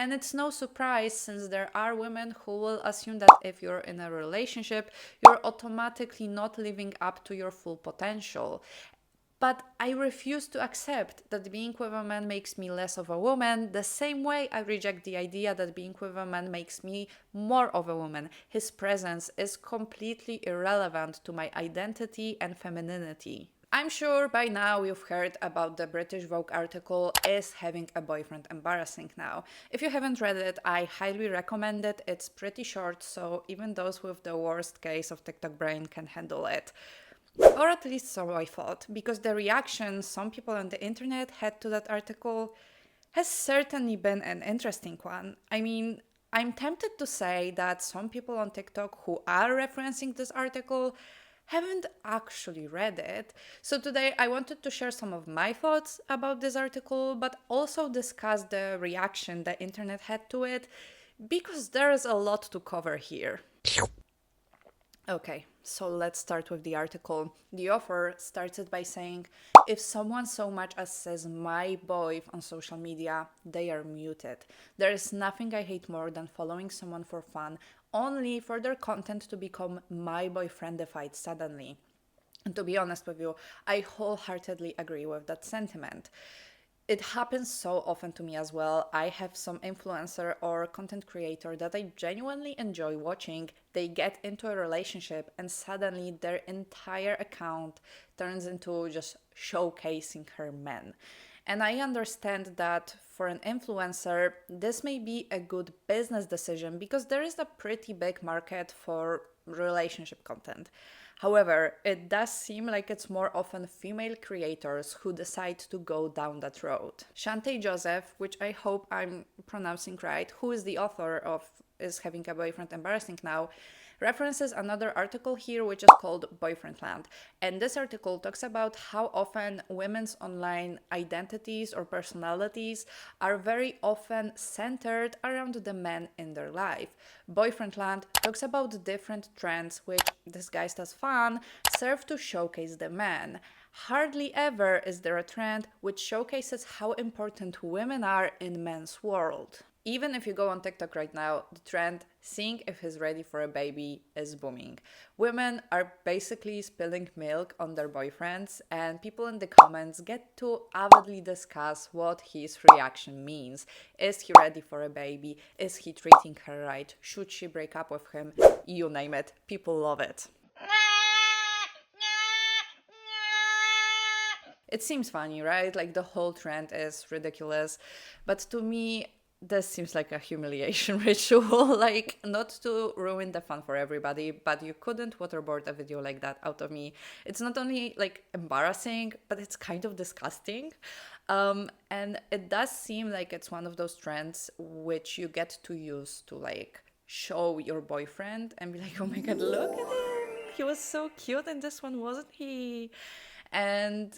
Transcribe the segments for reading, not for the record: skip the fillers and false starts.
And it's no surprise since there are women who will assume that if you're in a relationship, you're automatically not living up to your full potential. But I refuse to accept that being with a man makes me less of a woman, the same way I reject the idea that being with a man makes me more of a woman. His presence is completely irrelevant to my identity and femininity. I'm sure by now you've heard about the British Vogue article, Is Having a Boyfriend Embarrassing Now? If you haven't read it, I highly recommend it. It's pretty short, so even those with the worst case of TikTok brain can handle it. Or at least so I thought, because the reaction some people on the internet had to that article has certainly been an interesting one. I mean, I'm tempted to say that some people on TikTok who are referencing this article haven't actually read it. So today I wanted to share some of my thoughts about this article, but also discuss the reaction the internet had to it, because there is a lot to cover here. Okay, so let's start with the article. The author starts it by saying, if someone so much as says my boy on social media, they are muted. There is nothing I hate more than following someone for fun, only for their content to become my boyfriendified suddenly. And to be honest with you, I wholeheartedly agree with that sentiment. It happens so often to me as well. I have some influencer or content creator that I genuinely enjoy watching. They get into a relationship and suddenly their entire account turns into just showcasing her men. And I understand that for an influencer, this may be a good business decision because there is a pretty big market for relationship content. However, it does seem like it's more often female creators who decide to go down that road. Shante Joseph, which I hope I'm pronouncing right, who is the author of Is Having a Boyfriend Embarrassing Now, references another article here which is called Boyfriendland. And this article talks about how often women's online identities or personalities are very often centered around the men in their life. Boyfriendland talks about different trends which, disguised as fun, serve to showcase the men. Hardly ever is there a trend which showcases how important women are in men's world. Even if you go on TikTok right now, the trend seeing if he's ready for a baby is booming. Women are basically spilling milk on their boyfriends, and people in the comments get to avidly discuss what his reaction means. Is he ready for a baby? Is he treating her right? Should she break up with him? You name it. People love it. It seems funny, right? Like the whole trend is ridiculous. But to me, this seems like a humiliation ritual. Like, not to ruin the fun for everybody, but you couldn't waterboard a video like that out of me. It's not only like embarrassing, but it's kind of disgusting. And it does seem like it's one of those trends which you get to use to like show your boyfriend and be like, oh my god, look at him. He was so cute in this one, wasn't he? And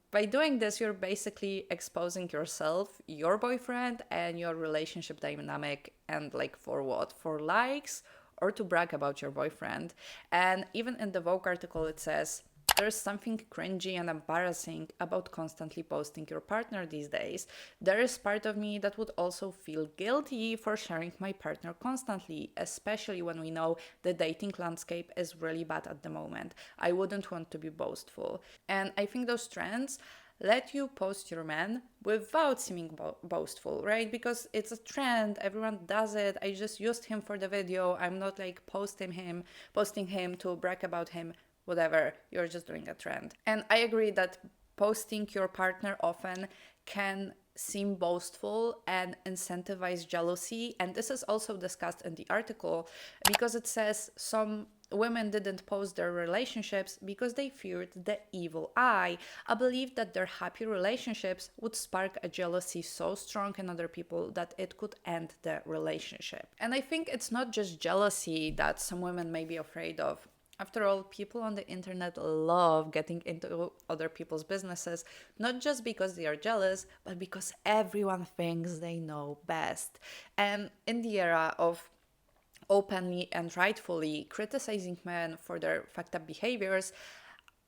by doing this, you're basically exposing yourself, your boyfriend, and your relationship dynamic. And like, for what? For likes or to brag about your boyfriend? And even in the Vogue article, it says, there's something cringy and embarrassing about constantly posting your partner these days. There is part of me that would also feel guilty for sharing my partner constantly, especially when we know the dating landscape is really bad at the moment. I wouldn't want to be boastful. And I think those trends let you post your man without seeming boastful, right? Because it's a trend, everyone does it. I just used him for the video. I'm not like posting him to brag about him. Whatever, you're just doing a trend. And I agree that posting your partner often can seem boastful and incentivize jealousy. And this is also discussed in the article because it says some women didn't post their relationships because they feared the evil eye, a belief that their happy relationships would spark a jealousy so strong in other people that it could end the relationship. And I think it's not just jealousy that some women may be afraid of. After all, people on the internet love getting into other people's businesses, not just because they are jealous, but because everyone thinks they know best. And in the era of openly and rightfully criticizing men for their fucked up behaviors,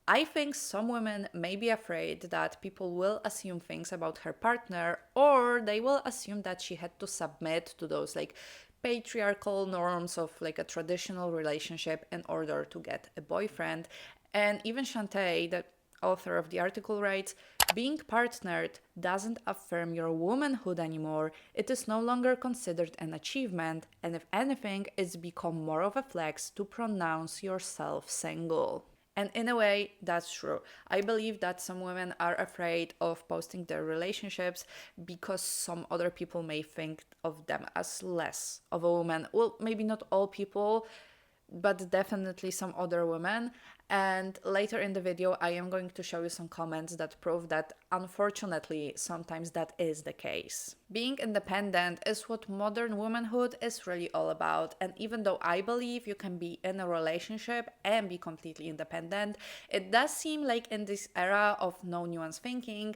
I think some women may be afraid that people will assume things about her partner, or they will assume that she had to submit to those like patriarchal norms of like a traditional relationship in order to get a boyfriend. And even Shantae, the author of the article, writes, being partnered doesn't affirm your womanhood anymore. It is no longer considered an achievement, and if anything, it's become more of a flex to pronounce yourself single. And in a way, that's true. I believe that some women are afraid of posting their relationships because some other people may think of them as less of a woman. Well, maybe not all people, but definitely some other women. And later in the video, I am going to show you some comments that prove that unfortunately, sometimes that is the case. Being independent is what modern womanhood is really all about. And even though I believe you can be in a relationship and be completely independent, it does seem like in this era of no nuance thinking,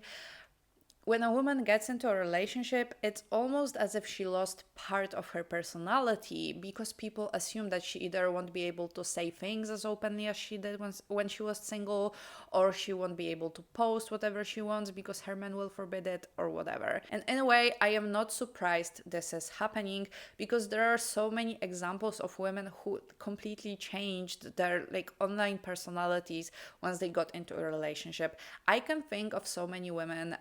when a woman gets into a relationship, it's almost as if she lost part of her personality because people assume that she either won't be able to say things as openly as she did when she was single, or she won't be able to post whatever she wants because her man will forbid it, or whatever. And in a way, I am not surprised this is happening because there are so many examples of women who completely changed their like online personalities once they got into a relationship. I can think of so many women,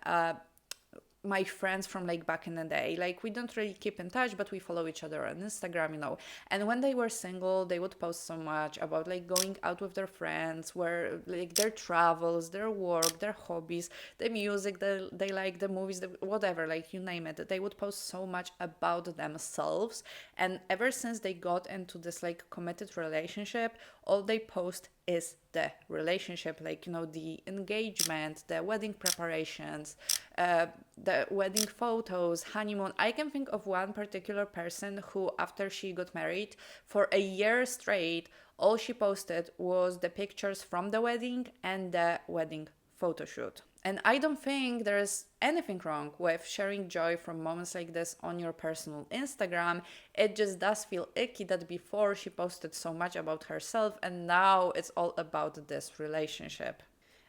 my friends from like back in the day, like we don't really keep in touch, but we follow each other on Instagram, and when they were single, they would post so much about like going out with their friends, where like their travels, their work, their hobbies, the music they like, the movies, whatever, like you name it, they would post so much about themselves. And ever since they got into this like committed relationship, all they post is the relationship, like the engagement, the wedding preparations, the wedding photos, honeymoon. I can think of one particular person who, after she got married, for a year straight, all she posted was the pictures from the wedding and the wedding photo shoot. And I don't think there's anything wrong with sharing joy from moments like this on your personal Instagram. It just does feel icky that before she posted so much about herself and now it's all about this relationship.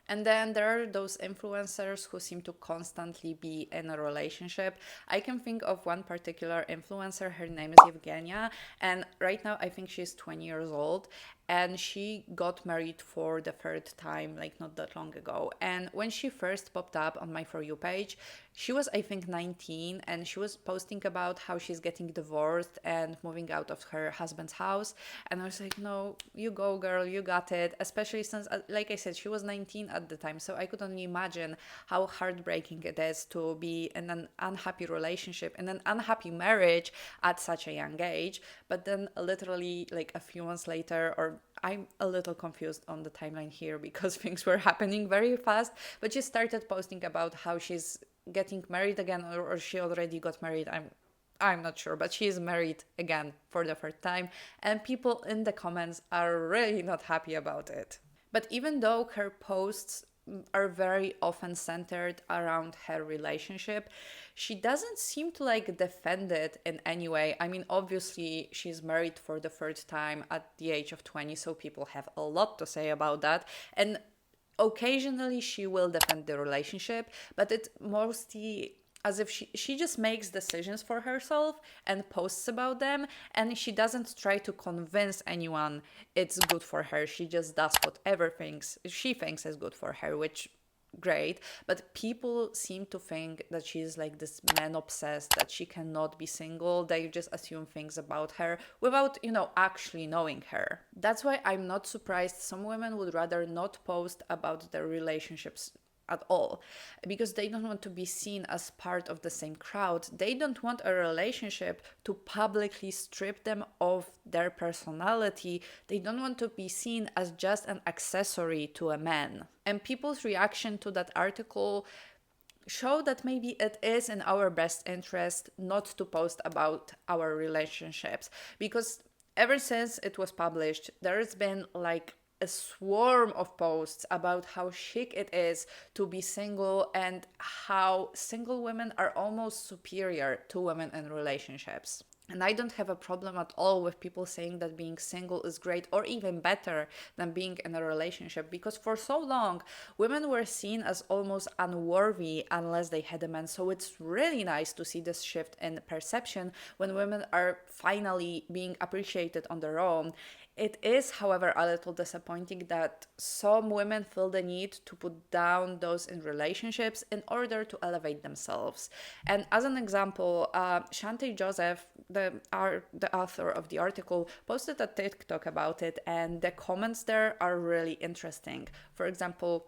And then there are those influencers who seem to constantly be in a relationship. I can think of one particular influencer, her name is Evgenia, and right now I think she's 20 years old, and she got married for the third time, like not that long ago. And when she first popped up on my For You page, she was, I think, 19, and she was posting about how she's getting divorced and moving out of her husband's house. And I was like, no, you go, girl, you got it. Especially since, like I said, she was 19 at the time. So I could only imagine how heartbreaking it is to be in an unhappy relationship, in an unhappy marriage at such a young age. But then, literally, like a few months later, or I'm a little confused on the timeline here because things were happening very fast, but she started posting about how she's getting married again, or she already got married. I'm not sure, but she is married again for the third time, and people in the comments are really not happy about it. But even though her posts are very often centered around her relationship, she doesn't seem to like defend it in any way. I mean, obviously, she's married for the third time at the age of 20, so people have a lot to say about that. And occasionally she will defend the relationship, but it's mostly as if she just makes decisions for herself and posts about them, and she doesn't try to convince anyone it's good for her. She just does whatever things she thinks is good for her, which great. But people seem to think that she's like this man obsessed, that she cannot be single. They just assume things about her without actually knowing her. That's why I'm not surprised some women would rather not post about their relationships at all, because they don't want to be seen as part of the same crowd. They don't want a relationship to publicly strip them of their personality. They don't want to be seen as just an accessory to a man. And people's reaction to that article show that maybe it is in our best interest not to post about our relationships, because ever since it was published, there's been like a swarm of posts about how chic it is to be single and how single women are almost superior to women in relationships. And I don't have a problem at all with people saying that being single is great or even better than being in a relationship, because for so long, women were seen as almost unworthy unless they had a man. So it's really nice to see this shift in perception when women are finally being appreciated on their own. It is, however, a little disappointing that some women feel the need to put down those in relationships in order to elevate themselves. And as an example, Shantae Joseph, the author of the article, posted a TikTok about it, and the comments there are really interesting. For example,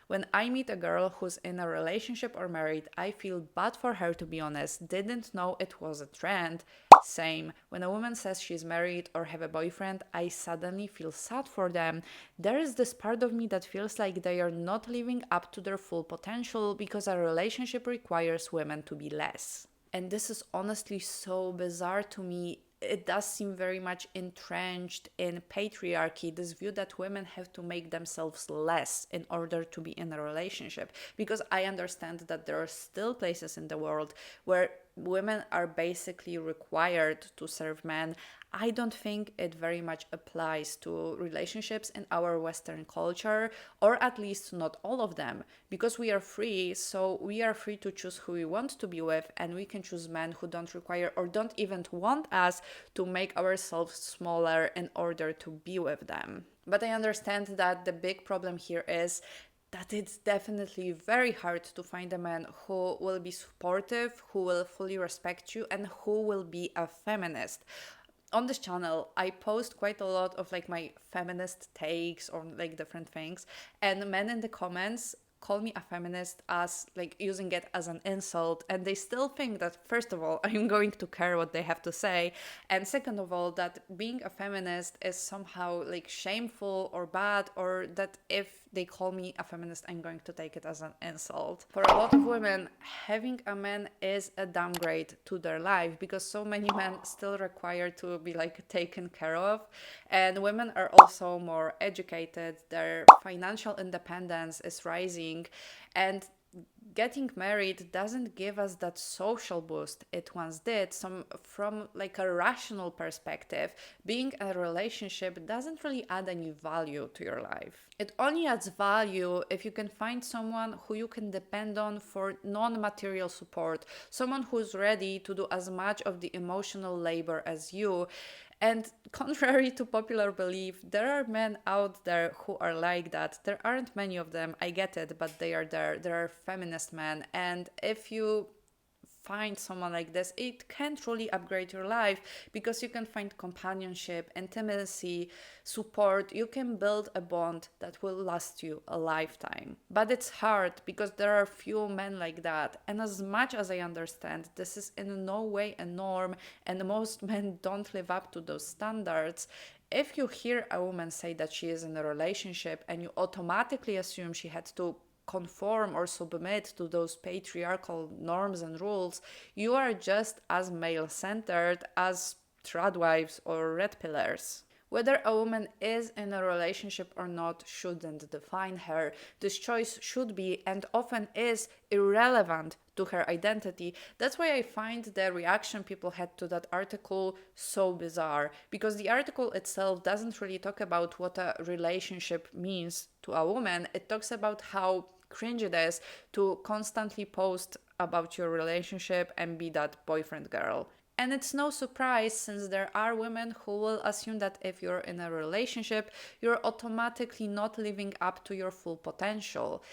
when I meet a girl who's in a relationship or married, I feel bad for her, to be honest. Didn't know it was a trend. Same. When a woman says she's married or have a boyfriend, I suddenly feel sad for them. There is this part of me that feels like they are not living up to their full potential because a relationship requires women to be less. And this is honestly so bizarre to me. It does seem very much entrenched in patriarchy, this view that women have to make themselves less in order to be in a relationship. Because I understand that there are still places in the world where women are basically required to serve men. I don't think it very much applies to relationships in our Western culture, or at least not all of them, because we are free, so we are free to choose who we want to be with, and we can choose men who don't require or don't even want us to make ourselves smaller in order to be with them. But I understand that the big problem here is that it's definitely very hard to find a man who will be supportive, who will fully respect you, and who will be a feminist. On this channel, I post quite a lot of like my feminist takes on like different things, and men in the comments call me a feminist as like using it as an insult, and they still think that first of all I'm going to care what they have to say, and second of all that being a feminist is somehow like shameful or bad, or that if they call me a feminist I'm going to take it as an insult. For a lot of women, having a man is a downgrade to their life because so many men still require to be like taken care of, and women are also more educated, their financial independence is rising, and getting married doesn't give us that social boost it once did. Some from like a rational perspective, being in a relationship doesn't really add any value to your life. It only adds value if you can find someone who you can depend on for non-material support, someone who's ready to do as much of the emotional labor as you. And contrary to popular belief, there are men out there who are like that. There aren't many of them, I get it, but they are there. There are feminist men. And if you find someone like this, it can truly upgrade your life because you can find companionship, intimacy, support. You can build a bond that will last you a lifetime. But it's hard because there are few men like that. And as much as I understand, this is in no way a norm, and most men don't live up to those standards. If you hear a woman say that she is in a relationship and you automatically assume she had to conform or submit to those patriarchal norms and rules, you are just as male centered as tradwives or red pillars. Whether a woman is in a relationship or not shouldn't define her. This choice should be and often is irrelevant to her identity. That's why I find the reaction people had to that article so bizarre, because the article itself doesn't really talk about what a relationship means to a woman. It talks about how cringe it is to constantly post about your relationship and be that boyfriend girl. And it's no surprise, since there are women who will assume that if you're in a relationship, you're automatically not living up to your full potential.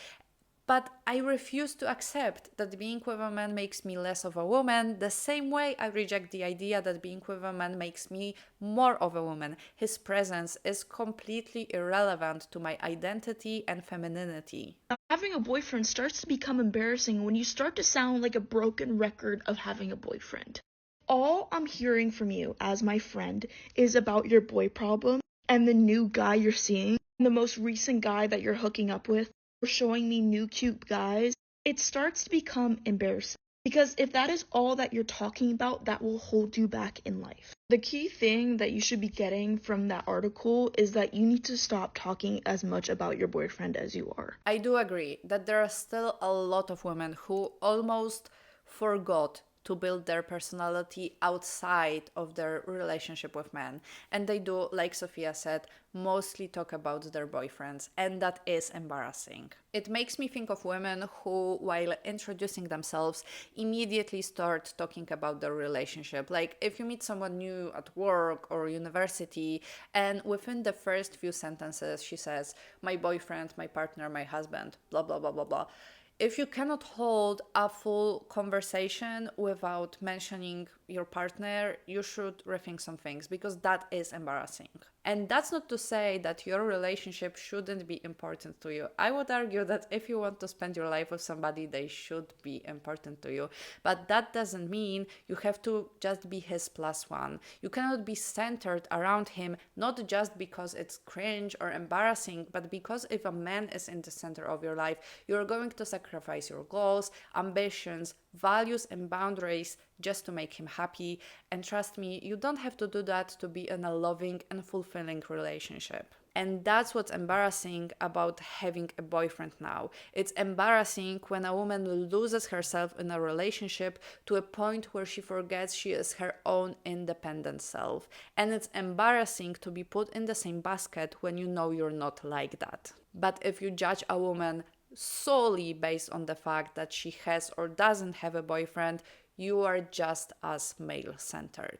But I refuse to accept that being with a man makes me less of a woman, the same way I reject the idea that being with a man makes me more of a woman. His presence is completely irrelevant to my identity and femininity. Having a boyfriend starts to become embarrassing when you start to sound like a broken record of having a boyfriend. All I'm hearing from you as my friend is about your boy problem and the new guy you're seeing, the most recent guy that you're hooking up with, or showing me new cute guys. It starts to become embarrassing. Because if that is all that you're talking about, that will hold you back in life. The key thing that you should be getting from that article is that you need to stop talking as much about your boyfriend as you are. I do agree that there are still a lot of women who almost forgot to build their personality outside of their relationship with men. And they do, like Sophia said, mostly talk about their boyfriends, and that is embarrassing. It makes me think of women who, while introducing themselves, immediately start talking about their relationship. Like if you meet someone new at work or university, and within the first few sentences, she says, my boyfriend, my partner, my husband, blah, blah, blah, blah, blah. If you cannot hold a full conversation without mentioning your partner, you should rethink some things because that is embarrassing. And that's not to say that your relationship shouldn't be important to you. I would argue that if you want to spend your life with somebody, they should be important to you. But that doesn't mean you have to just be his plus one. You cannot be centered around him, not just because it's cringe or embarrassing, but because if a man is in the center of your life, you're going to sacrifice your goals, ambitions, values, and boundaries just to make him happy. And trust me, you don't have to do that to be in a loving and fulfilling relationship. And that's what's embarrassing about having a boyfriend now. It's embarrassing when a woman loses herself in a relationship to a point where she forgets she is her own independent self. And it's embarrassing to be put in the same basket when you know you're not like that. But if you judge a woman solely based on the fact that she has or doesn't have a boyfriend, you are just as male centered.